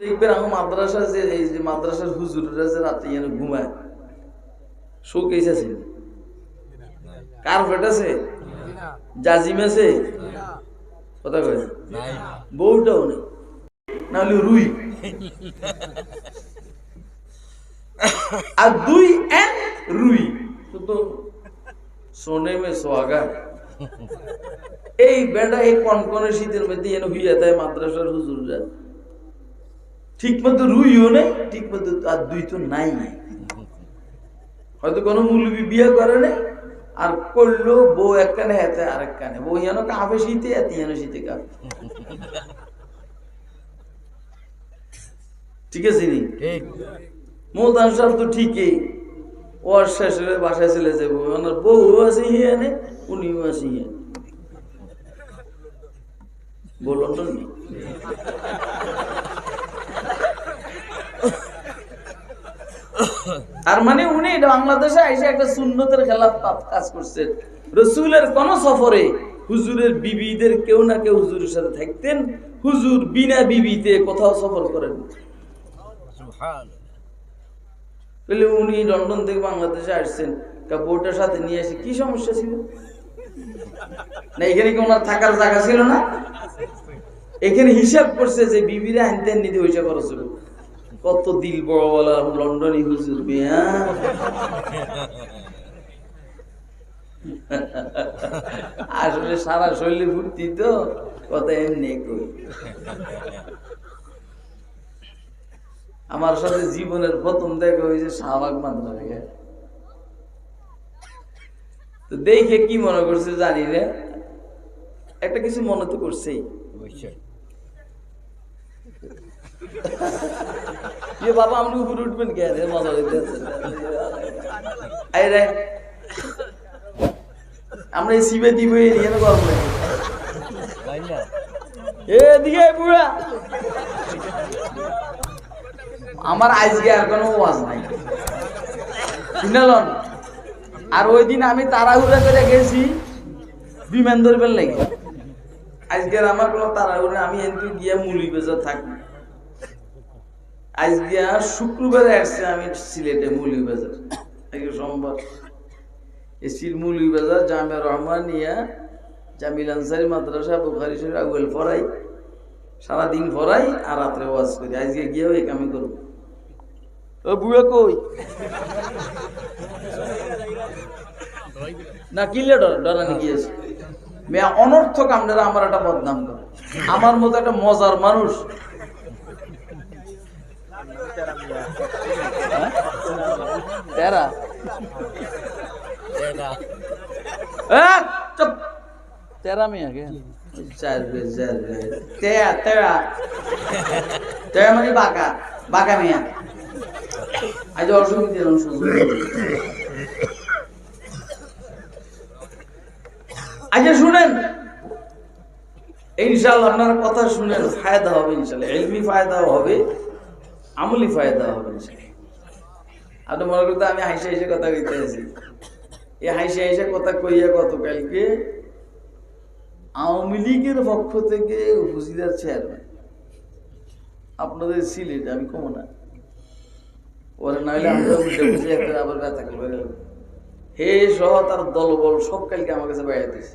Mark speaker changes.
Speaker 1: দেখবেন এখন মাদ্রাসা যে এই যে মাদ্রাসার হুজুররা যে রাতে এনে ঘুমায় শোকেস আছে, কার্পেট আছে, জাজিম আছে, কথা কয় বউটাও নেই, না হলে রুই আর দুই এক রুই তো সোনে মে সোহাগা। এই বেটা এই কনকনে শীতের মধ্যে এনে হইয়া দেয় মাদ্রাসার হুজুররা, ঠিক মতো রুইও নেই, ঠিক মতো আর দুই তো নাই, হয়তো কোনো মৌলবি বিয়ে করে নাই, আর করলো বউ এক কানে হাতে আরেক কানে, বউ যেন কাঁপে শীতে এত যেন শীতে কাঁপে। ঠিক আছে নি মোদান সাহেব তো ঠিকই, ওর শেষের বাসায় চলে যাবো, ওনার বউ আছে হিয়ানে, উনিও আছে হিয়ানে, বলুন তো নি। আর মানে উনি বাংলাদেশে এসে একটা সুন্নতের খেলাফ কাজ করছেন। রসুলের কোন সফরে হুজুরের বিবিদের কেউ না কেউ হুজুরের সাথে থাকতেন, হুজুর বিনা বিবিতে কোথাও সফর করেন। উনি লন্ডন থেকে বাংলাদেশে আসছেন, বউটার সাথে নিয়ে এসে কি সমস্যা ছিল না, এখানে কি ওনার থাকার জায়গা ছিল না? এখানে হিসাব করছে যে বিবিরা আনতে নিতে হয়েছে খরচ হবে। কত দিল বড় বলা লন্ডনী হুজুর মিয়া, আসলে সারা শরীরে ফুর্তি তো কথা এমনি কই। আমার সাথে জীবনের প্রথম দেখা হয়েছে শাহবাগ মাদ্রাসা, তো দেখে কি মনে করছে জানি না, একটা কিছু মনে তো করছেই, বাবা আপনি উপরে উঠবেন কেন, মজা আমরা এই শিবে দিব গরম লাগে এদিকে বুড়া। আমার আজকে আর কোনো ওয়াজ নাই শুনলেন, আর ওই দিন আমি তাড়াহুড়া করে গেছি বিমান ধরবেন লাগে, আজকে আমার কোনো তাড়াহুড়া, আমি এদিকে গিয়া মুলি বেজা থাকি, আজকে শুক্রবারে আসছে আমি সিলেটে মুলি বাজার, আজকে সোমবার এসির মুলি বাজার জামে রহমানিয়া জামিল আনসারি মাদ্রাসা বুখারী শরীফ আগুয়াল পড়াই, সারাদিন পড়াই আর রাত্রে ওয়াজ করি, আজকে গিয়েও এই কামই করবো। ও বুয়া কই না কিনলে ডরানি গিয়েছে মেয়া অনর্থক, আপনারা আমার একটা বদনাম করে, আমার মতো একটা মজার মানুষ তেরা তেরা মিয়া কে তেরা মানে বাঁকা বাঁকা মিয়া। আজ অসুবিধা আচ্ছা শুনেন, ইনশাআল্লাহ আপনার কথা শুনেন, ফায়দা হবে ইনশাআল্লাহ, ইলমি ফায়দাও হবে, আমলি ফায়দা হবে ইনশাআল্লাহ। আপনি মনে করতে আমি হাসি হাসি কথা কইতে আছি, এই হাসি হাসি কথা কইয়া গতকালকে আওয়ামী লীগের পক্ষ থেকে উপজেলার চেয়ারম্যান আপনাদের সিলেট, আমি কমো না ওরা নাইলে আমরা উল্টে বুঝে একটা আবার ব্যথা করে হে সহ তার দলবল সব কালকে আমার কাছে বেড়াইতেছে,